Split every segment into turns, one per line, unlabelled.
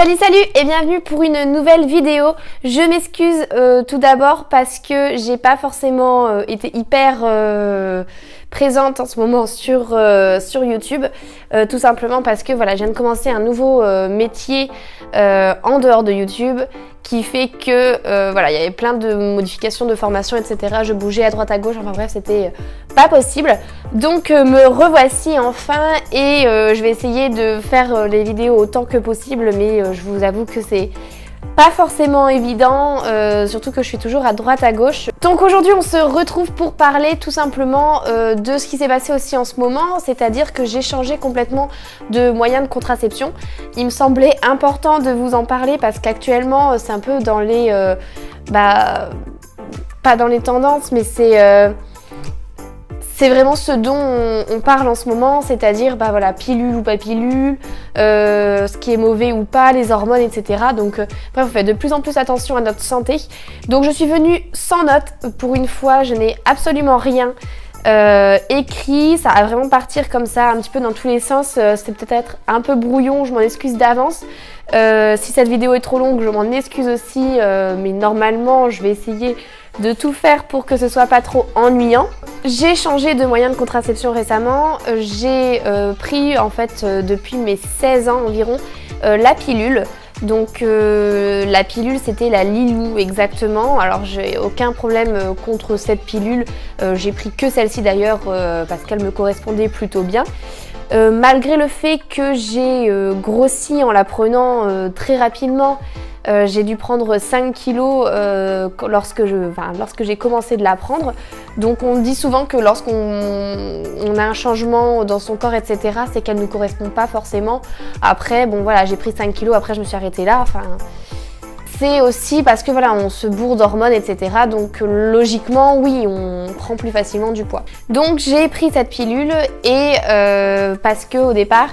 Salut et bienvenue pour une nouvelle vidéo. Je m'excuse tout d'abord parce que j'ai pas forcément été hyper présente en ce moment sur YouTube, tout simplement parce que voilà, je viens de commencer un nouveau métier en dehors de YouTube qui fait que voilà, il y avait plein de modifications de formation, etc. Je bougeais à droite à gauche, enfin bref, c'était pas possible. Donc me revoici enfin et je vais essayer de faire les vidéos autant que possible, mais je vous avoue que c'est pas forcément évident, surtout que je suis toujours à droite à gauche. Donc aujourd'hui on se retrouve pour parler tout simplement de ce qui s'est passé aussi en ce moment, c'est-à-dire que j'ai changé complètement de moyen de contraception. Il me semblait important de vous en parler parce qu'actuellement c'est un peu dans les... pas dans les tendances, mais c'est vraiment ce dont on parle en ce moment, c'est-à-dire voilà, pilule ou pas pilule, ce qui est mauvais ou pas, les hormones, etc. Donc bref, on fait de plus en plus attention à notre santé. Donc je suis venue sans notes pour une fois, je n'ai absolument rien écrit, ça va vraiment partir comme ça, un petit peu dans tous les sens. C'est peut-être un peu brouillon, je m'en excuse d'avance. Si cette vidéo est trop longue, je m'en excuse aussi, mais normalement je vais essayer de tout faire pour que ce soit pas trop ennuyant. J'ai changé de moyen de contraception récemment, j'ai pris en fait depuis mes 16 ans environ la pilule. Donc la pilule c'était la Lilou exactement, alors j'ai aucun problème contre cette pilule, j'ai pris que celle-ci d'ailleurs parce qu'elle me correspondait plutôt bien. Malgré le fait que j'ai grossi en la prenant très rapidement, j'ai dû prendre 5 kilos lorsque j'ai commencé de la prendre. Donc on dit souvent que lorsqu'on a un changement dans son corps, etc., c'est qu'elle ne nous correspond pas forcément. Après, bon voilà, j'ai pris 5 kilos, après je me suis arrêtée là. Enfin, c'est aussi parce que voilà, on se bourre d'hormones, etc. Donc logiquement, oui, on prend plus facilement du poids. Donc j'ai pris cette pilule et parce que au départ,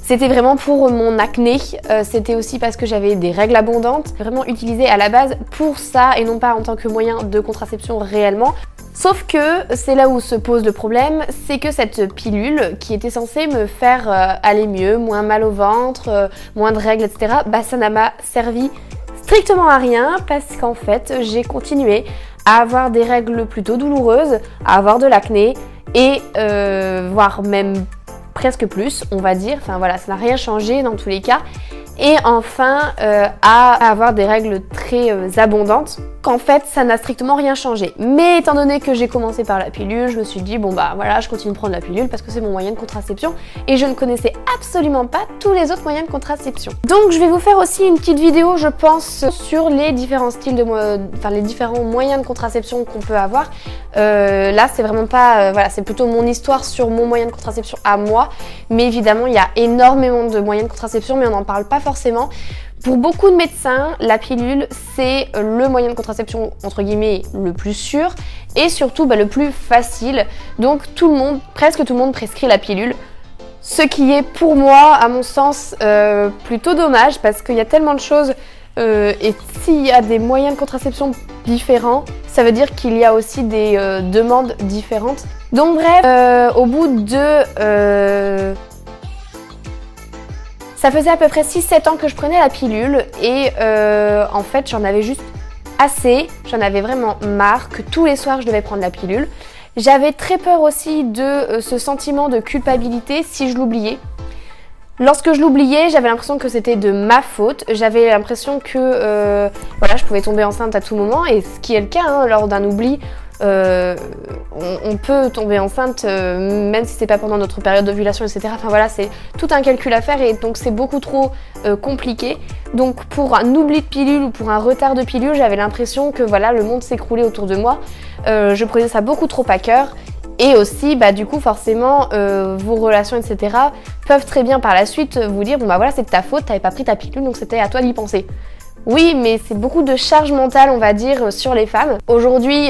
c'était vraiment pour mon acné, c'était aussi parce que j'avais des règles abondantes, vraiment utilisée à la base pour ça et non pas en tant que moyen de contraception réellement. Sauf que c'est là où se pose le problème, c'est que cette pilule qui était censée me faire aller mieux, moins mal au ventre, moins de règles, etc., ça n'a servi strictement à rien parce qu'en fait j'ai continué à avoir des règles plutôt douloureuses, à avoir de l'acné et voire même presque plus, on va dire. Enfin voilà, ça n'a rien changé dans tous les cas. Et enfin, à avoir des règles très abondantes, qu'en fait, ça n'a strictement rien changé. Mais étant donné que j'ai commencé par la pilule, je me suis dit, bon voilà, je continue de prendre la pilule parce que c'est mon moyen de contraception et je ne connaissais absolument pas tous les autres moyens de contraception. Donc je vais vous faire aussi une petite vidéo, je pense, sur les différents styles les différents moyens de contraception qu'on peut avoir. Là, c'est vraiment pas, voilà, c'est plutôt mon histoire sur mon moyen de contraception à moi. Mais évidemment, il y a énormément de moyens de contraception, mais on n'en parle pas forcément. Pour beaucoup de médecins, la pilule, c'est le moyen de contraception, entre guillemets, le plus sûr et surtout le plus facile. Donc presque tout le monde prescrit la pilule. Ce qui est pour moi, à mon sens, plutôt dommage parce qu'il y a tellement de choses et s'il y a des moyens de contraception différents, ça veut dire qu'il y a aussi des demandes différentes. Donc bref, au bout de... ça faisait à peu près 6-7 ans que je prenais la pilule et en fait j'en avais juste assez, j'en avais vraiment marre que tous les soirs je devais prendre la pilule. J'avais très peur aussi de ce sentiment de culpabilité si je l'oubliais. Lorsque je l'oubliais, j'avais l'impression que c'était de ma faute, j'avais l'impression que voilà, je pouvais tomber enceinte à tout moment et ce qui est le cas hein, lors d'un oubli. On peut tomber enceinte même si c'est pas pendant notre période d'ovulation, etc. Enfin voilà, c'est tout un calcul à faire et donc c'est beaucoup trop compliqué. Donc pour un oubli de pilule ou pour un retard de pilule, j'avais l'impression que voilà, le monde s'écroulait autour de moi. Je prenais ça beaucoup trop à cœur. Et aussi, du coup, forcément, vos relations, etc. peuvent très bien par la suite vous dire, voilà, c'est de ta faute, t'avais pas pris ta pilule, donc c'était à toi d'y penser. Oui, mais c'est beaucoup de charge mentale, on va dire, sur les femmes. Aujourd'hui,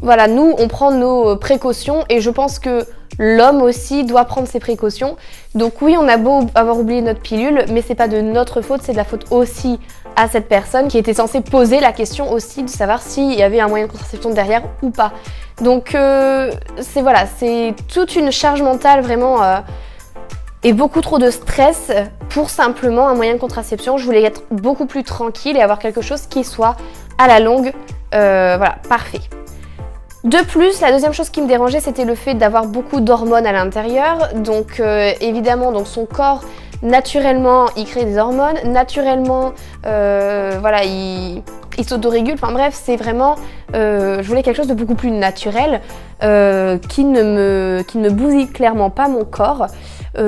voilà, nous, on prend nos précautions et je pense que l'homme aussi doit prendre ses précautions. Donc oui, on a beau avoir oublié notre pilule, mais c'est pas de notre faute, c'est de la faute aussi à cette personne qui était censée poser la question aussi de savoir s'il y avait un moyen de contraception derrière ou pas. Donc c'est toute une charge mentale vraiment et beaucoup trop de stress pour simplement un moyen de contraception. Je voulais être beaucoup plus tranquille et avoir quelque chose qui soit à la longue, voilà, parfait. De plus, la deuxième chose qui me dérangeait, c'était le fait d'avoir beaucoup d'hormones à l'intérieur. Donc évidemment, donc son corps, naturellement, il crée des hormones. Naturellement, voilà, il s'autorégule. Enfin bref, c'est vraiment... je voulais quelque chose de beaucoup plus naturel qui ne bousille clairement pas mon corps.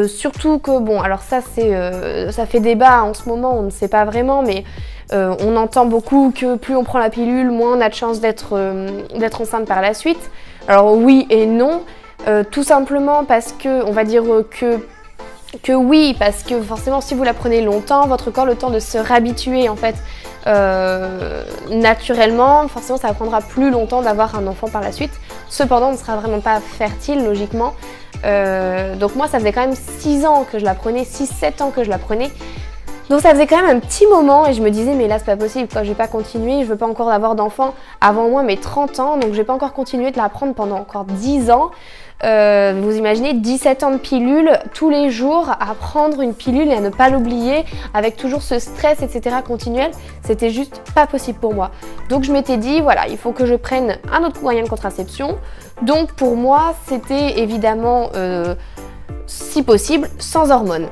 Surtout que, bon, alors ça, ça fait débat en ce moment, on ne sait pas vraiment, mais... on entend beaucoup que plus on prend la pilule, moins on a de chances d'être enceinte par la suite. Alors oui et non, tout simplement parce que, on va dire que oui, parce que forcément si vous la prenez longtemps, votre corps a le temps de se réhabituer en fait naturellement, forcément ça prendra plus longtemps d'avoir un enfant par la suite. Cependant on ne sera vraiment pas fertile logiquement. Donc moi ça faisait quand même 6 ans que je la prenais, 6-7 ans que je la prenais. Donc ça faisait quand même un petit moment et je me disais mais là c'est pas possible quoi, je vais pas continuer, je veux pas encore avoir d'enfant avant moi mes 30 ans, donc je vais pas encore continuer de la prendre pendant encore 10 ans. Vous imaginez 17 ans de pilule tous les jours, à prendre une pilule et à ne pas l'oublier avec toujours ce stress etc. continuel, c'était juste pas possible pour moi. Donc je m'étais dit voilà, il faut que je prenne un autre moyen de contraception. Donc pour moi c'était évidemment si possible sans hormones.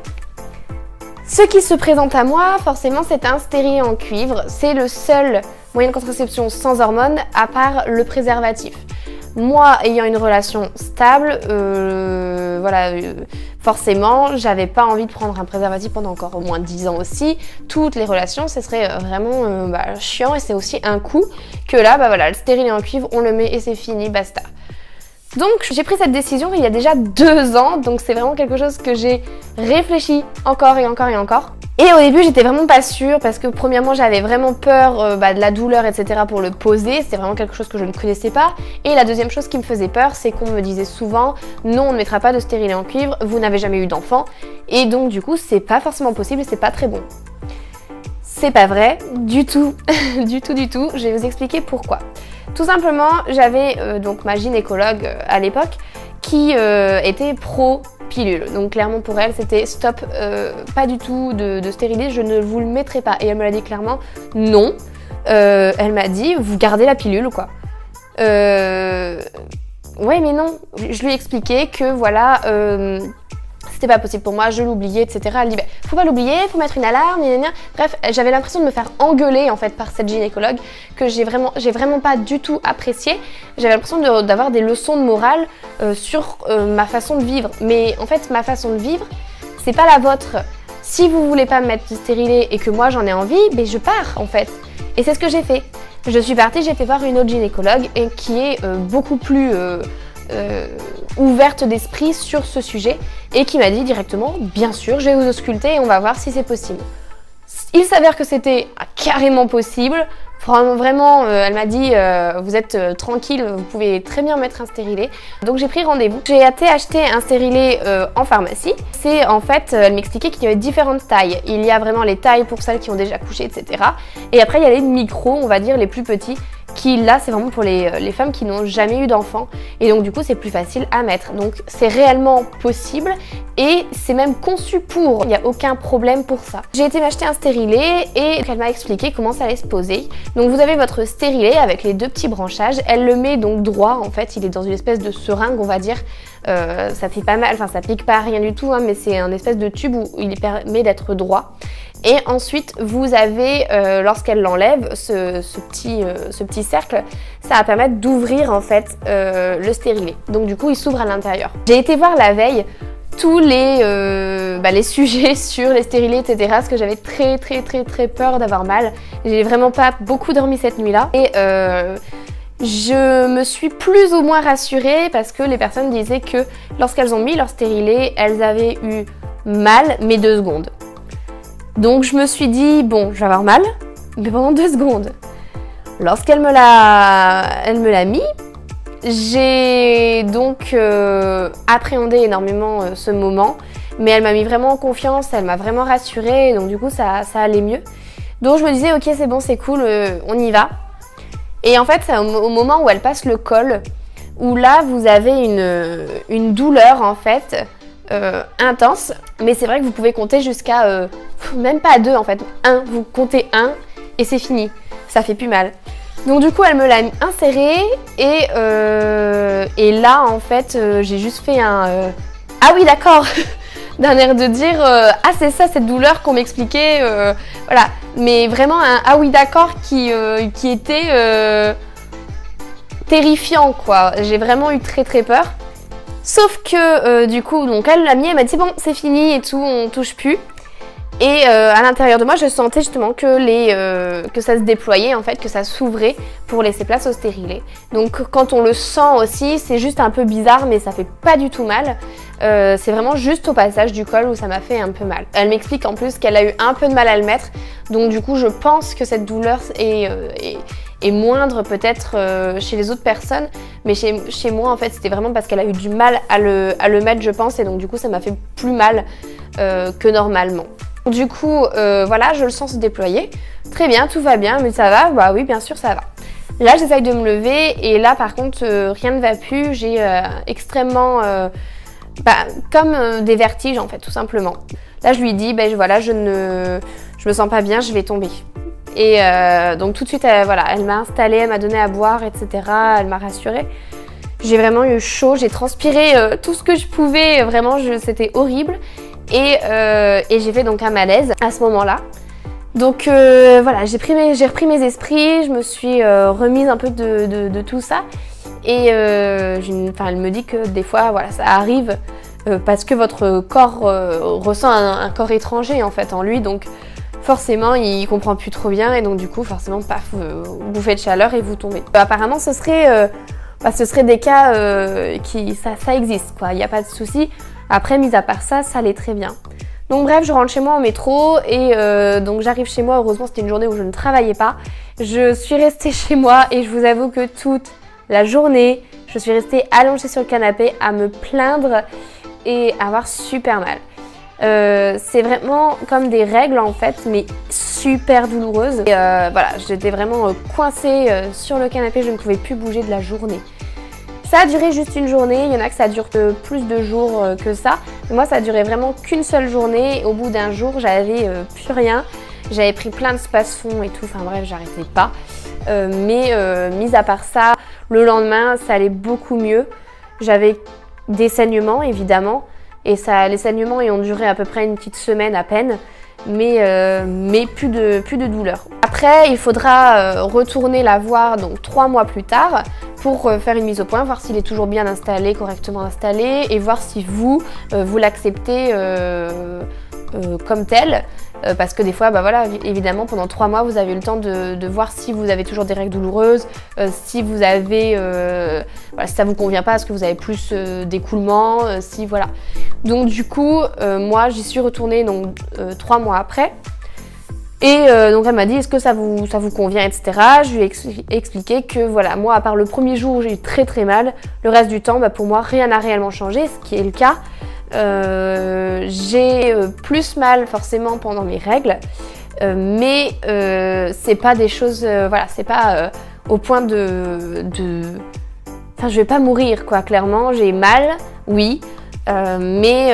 Ce qui se présente à moi, forcément, c'est un stérilet en cuivre. C'est le seul moyen de contraception sans hormones, à part le préservatif. Moi, ayant une relation stable, voilà, forcément, j'avais pas envie de prendre un préservatif pendant encore au moins 10 ans aussi. Toutes les relations, ce serait vraiment chiant et c'est aussi un coût que là, voilà, le stérilet en cuivre, on le met et c'est fini, basta. Donc j'ai pris cette décision il y a déjà 2 ans, donc c'est vraiment quelque chose que j'ai réfléchi encore et encore et encore. Et au début j'étais vraiment pas sûre parce que premièrement j'avais vraiment peur de la douleur etc. pour le poser, c'était vraiment quelque chose que je ne connaissais pas. Et la deuxième chose qui me faisait peur, c'est qu'on me disait souvent non on ne mettra pas de stérilet en cuivre, vous n'avez jamais eu d'enfant. Et donc du coup c'est pas forcément possible et c'est pas très bon. C'est pas vrai du tout, du tout, je vais vous expliquer pourquoi. Tout simplement, j'avais donc ma gynécologue à l'époque qui était pro pilule. Donc clairement pour elle, c'était stop, pas du tout de stérilet, je ne vous le mettrai pas. Et elle me l'a dit clairement, non. Elle m'a dit, vous gardez la pilule ou quoi. Ouais mais non, je lui ai expliqué que voilà... c'était pas possible pour moi, je l'oubliais, etc. Elle dit bah, faut pas l'oublier, faut mettre une alarme, gna gna gna. Bref, j'avais l'impression de me faire engueuler en fait par cette gynécologue que j'ai vraiment pas du tout apprécié. J'avais l'impression d'avoir des leçons de morale sur ma façon de vivre. Mais en fait, ma façon de vivre, c'est pas la vôtre. Si vous voulez pas me mettre du stérilet et que moi j'en ai envie, ben je pars en fait. Et c'est ce que j'ai fait. Je suis partie, j'ai fait voir une autre gynécologue et qui est beaucoup plus ouverte d'esprit sur ce sujet et qui m'a dit directement bien sûr je vais vous ausculter et on va voir si c'est possible. Il s'avère que c'était carrément possible, vraiment elle m'a dit vous êtes tranquille, vous pouvez très bien mettre un stérilet. Donc j'ai pris rendez-vous, j'ai été acheter un stérilet en pharmacie. C'est en fait, elle m'expliquait qu'il y avait différentes tailles. Il y a vraiment les tailles pour celles qui ont déjà couché etc. Et après il y a les micros, on va dire les plus petits, qui là c'est vraiment pour les femmes qui n'ont jamais eu d'enfant et donc du coup c'est plus facile à mettre. Donc c'est réellement possible et c'est même conçu pour, il n'y a aucun problème pour ça. J'ai été m'acheter un stérilet et elle m'a expliqué comment ça allait se poser. Donc vous avez votre stérilet avec les 2 petits branchages, elle le met donc droit en fait, il est dans une espèce de seringue on va dire. Ça fait pas mal, enfin ça pique pas rien du tout hein, mais c'est un espèce de tube où il permet d'être droit. Et ensuite vous avez, lorsqu'elle l'enlève, ce petit cercle, ça va permettre d'ouvrir en fait le stérilet. Donc du coup il s'ouvre à l'intérieur. J'ai été voir la veille tous les sujets sur les stérilets etc. parce que j'avais très peur d'avoir mal. J'ai vraiment pas beaucoup dormi cette nuit-là. Et je me suis plus ou moins rassurée parce que les personnes disaient que lorsqu'elles ont mis leur stérilet, elles avaient eu mal mais 2 secondes. Donc je me suis dit bon je vais avoir mal mais pendant 2 secondes. Lorsqu'elle me l'a mis, j'ai donc appréhendé énormément ce moment, mais elle m'a mis vraiment en confiance, elle m'a vraiment rassurée, donc du coup ça allait mieux. Donc je me disais ok c'est bon c'est cool, on y va. Et en fait c'est au moment où elle passe le col, où là vous avez une douleur en fait, intense, mais c'est vrai que vous pouvez compter jusqu'à, même pas 2 en fait, 1, vous comptez 1 et c'est fini, ça fait plus mal. Donc du coup elle me l'a inséré et là en fait j'ai juste fait un ah oui d'accord d'un air de dire ah c'est ça cette douleur qu'on m'expliquait, voilà, mais vraiment un ah oui d'accord qui était terrifiant quoi, j'ai vraiment eu très très peur. Sauf que du coup donc elle l'a mis, elle m'a dit bon c'est fini et tout, on touche plus. Et à l'intérieur de moi, je sentais justement que ça se déployait, en fait, que ça s'ouvrait pour laisser place au stérilet. Donc quand on le sent aussi, c'est juste un peu bizarre, mais ça fait pas du tout mal. C'est vraiment juste au passage du col où ça m'a fait un peu mal. Elle m'explique en plus qu'elle a eu un peu de mal à le mettre, donc du coup je pense que cette douleur est moindre peut-être chez les autres personnes, mais chez moi en fait c'était vraiment parce qu'elle a eu du mal à le mettre je pense, et donc du coup ça m'a fait plus mal que normalement. Du coup, voilà, je le sens se déployer. Très bien, tout va bien, mais ça va? Bah oui, bien sûr, ça va. Là, j'essaye de me lever et là, par contre, rien ne va plus. J'ai extrêmement... comme des vertiges, en fait, tout simplement. Là, je lui dis, voilà, je me sens pas bien, je vais tomber. Et donc, tout de suite, voilà, elle m'a installée, elle m'a donné à boire, etc. Elle m'a rassurée. J'ai vraiment eu chaud, j'ai transpiré tout ce que je pouvais. Vraiment, c'était horrible. Et j'ai fait donc un malaise à ce moment-là. Donc voilà, j'ai repris mes esprits, je me suis remise un peu de tout ça. Et elle me dit que des fois, voilà, ça arrive parce que votre corps ressent un corps étranger en fait en lui. Donc forcément, il comprend plus trop bien et donc du coup, forcément, paf, bouffée de chaleur et vous tombez. Apparemment, ce serait des cas ça existe quoi, il n'y a pas de souci. Après, mis à part ça, ça allait très bien. Donc bref, je rentre chez moi en métro et donc j'arrive chez moi. Heureusement, c'était une journée où je ne travaillais pas. Je suis restée chez moi et je vous avoue que toute la journée, je suis restée allongée sur le canapé à me plaindre et à avoir super mal. C'est vraiment comme des règles en fait, mais super douloureuses. Et voilà, j'étais vraiment coincée sur le canapé, je ne pouvais plus bouger de la journée. Ça a duré juste une journée, il y en a que ça dure plus de jours que ça. Mais moi, ça a duré vraiment qu'une seule journée. Au bout d'un jour, j'avais plus rien. J'avais pris plein de Spasfon et tout, enfin bref, j'arrêtais pas. Mais mis à part ça, le lendemain, ça allait beaucoup mieux. J'avais des saignements, évidemment. Et les saignements ont duré à peu près une petite semaine à peine. Mais plus de douleur. Après, il faudra retourner la voir donc 3 mois plus tard pour faire une mise au point, voir s'il est toujours bien installé, correctement installé et voir si vous l'acceptez comme tel. Parce que des fois, voilà, évidemment, pendant 3 mois, vous avez eu le temps de voir si vous avez toujours des règles douloureuses, si vous avez, voilà, si ça vous convient pas, est-ce que vous avez plus d'écoulement, si voilà. Donc du coup, moi, j'y suis retournée donc 3 mois après. Et donc elle m'a dit est-ce que ça vous convient, etc. Je lui ai expliqué que voilà, moi à part le premier jour où j'ai eu très très mal, le reste du temps pour moi rien n'a réellement changé, ce qui est le cas. J'ai plus mal forcément pendant mes règles, mais c'est pas des choses, voilà, c'est pas au point enfin je vais pas mourir quoi, clairement j'ai mal, oui. Mais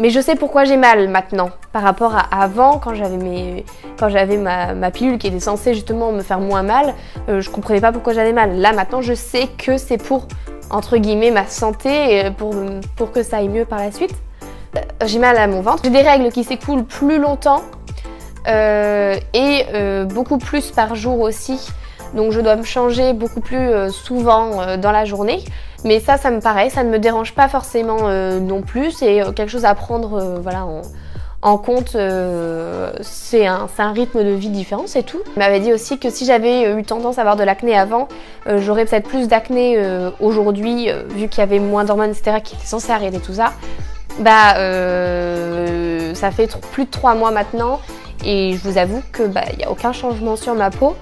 je sais pourquoi j'ai mal maintenant par rapport à avant quand j'avais ma pilule qui était censée justement me faire moins mal, je comprenais pas pourquoi j'avais mal. Là maintenant je sais que c'est pour entre guillemets ma santé et pour que ça aille mieux par la suite. J'ai mal à mon ventre, j'ai des règles qui s'écoulent plus longtemps et beaucoup plus par jour aussi. Donc je dois me changer beaucoup plus souvent dans la journée. Mais ça me paraît, ça ne me dérange pas forcément non plus. C'est quelque chose à prendre voilà, en compte. C'est un rythme de vie différent, c'est tout. Il m'avait dit aussi que si j'avais eu tendance à avoir de l'acné avant, j'aurais peut-être plus d'acné aujourd'hui, vu qu'il y avait moins d'hormones, etc., qui étaient censées arrêter tout ça. Ça fait plus de 3 mois maintenant et je vous avoue que il n'y a aucun changement sur ma peau.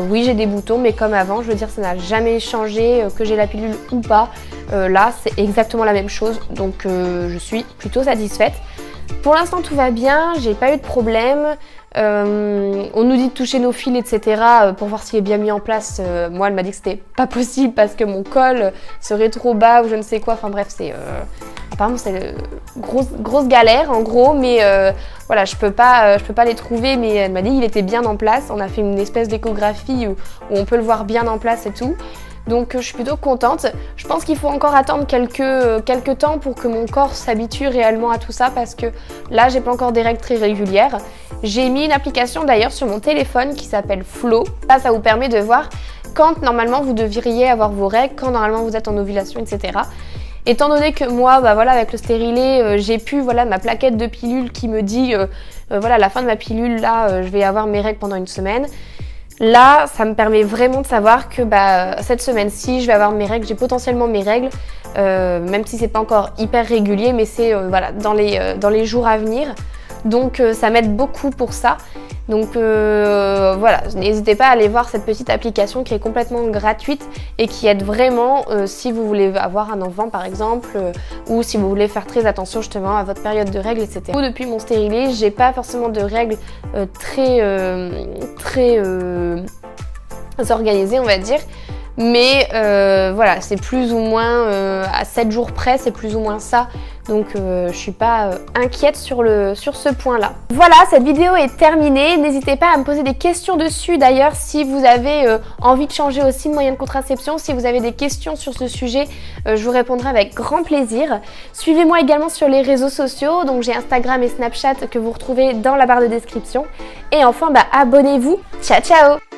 Oui, j'ai des boutons, mais comme avant, je veux dire, ça n'a jamais changé, que j'ai la pilule ou pas. Là, c'est exactement la même chose, donc je suis plutôt satisfaite. Pour l'instant tout va bien, j'ai pas eu de problème. On nous dit de toucher nos fils, etc. pour voir s'il est bien mis en place. Moi, elle m'a dit que c'était pas possible parce que mon col serait trop bas ou je ne sais quoi. Enfin bref, apparemment c'est grosse galère en gros, mais voilà, je peux pas les trouver. Mais elle m'a dit qu'il était bien en place. On a fait une espèce d'échographie où on peut le voir bien en place et tout. Donc je suis plutôt contente. Je pense qu'il faut encore attendre quelques temps pour que mon corps s'habitue réellement à tout ça parce que là j'ai pas encore des règles très régulières. J'ai mis une application d'ailleurs sur mon téléphone qui s'appelle Flow. Ça vous permet de voir quand normalement vous devriez avoir vos règles, quand normalement vous êtes en ovulation, etc. Étant donné que moi, voilà, avec le stérilet, j'ai pu, voilà, ma plaquette de pilule qui me dit, voilà, à la fin de ma pilule, là, je vais avoir mes règles pendant une semaine. Là, ça me permet vraiment de savoir que cette semaine-ci, je vais avoir mes règles, j'ai potentiellement mes règles, même si c'est pas encore hyper régulier, mais c'est voilà, dans les jours à venir. Donc ça m'aide beaucoup pour ça. Donc voilà, n'hésitez pas à aller voir cette petite application qui est complètement gratuite et qui aide vraiment si vous voulez avoir un enfant par exemple ou si vous voulez faire très attention justement à votre période de règles, etc. Depuis mon stérilet, j'ai pas forcément de règles très organisées, on va dire. Mais voilà, c'est plus ou moins à 7 jours près, c'est plus ou moins ça. Donc je suis pas inquiète sur ce point-là. Voilà, cette vidéo est terminée. N'hésitez pas à me poser des questions dessus. D'ailleurs, si vous avez envie de changer aussi de moyen de contraception, si vous avez des questions sur ce sujet, je vous répondrai avec grand plaisir. Suivez-moi également sur les réseaux sociaux. Donc j'ai Instagram et Snapchat que vous retrouvez dans la barre de description. Et enfin, abonnez-vous. Ciao, ciao!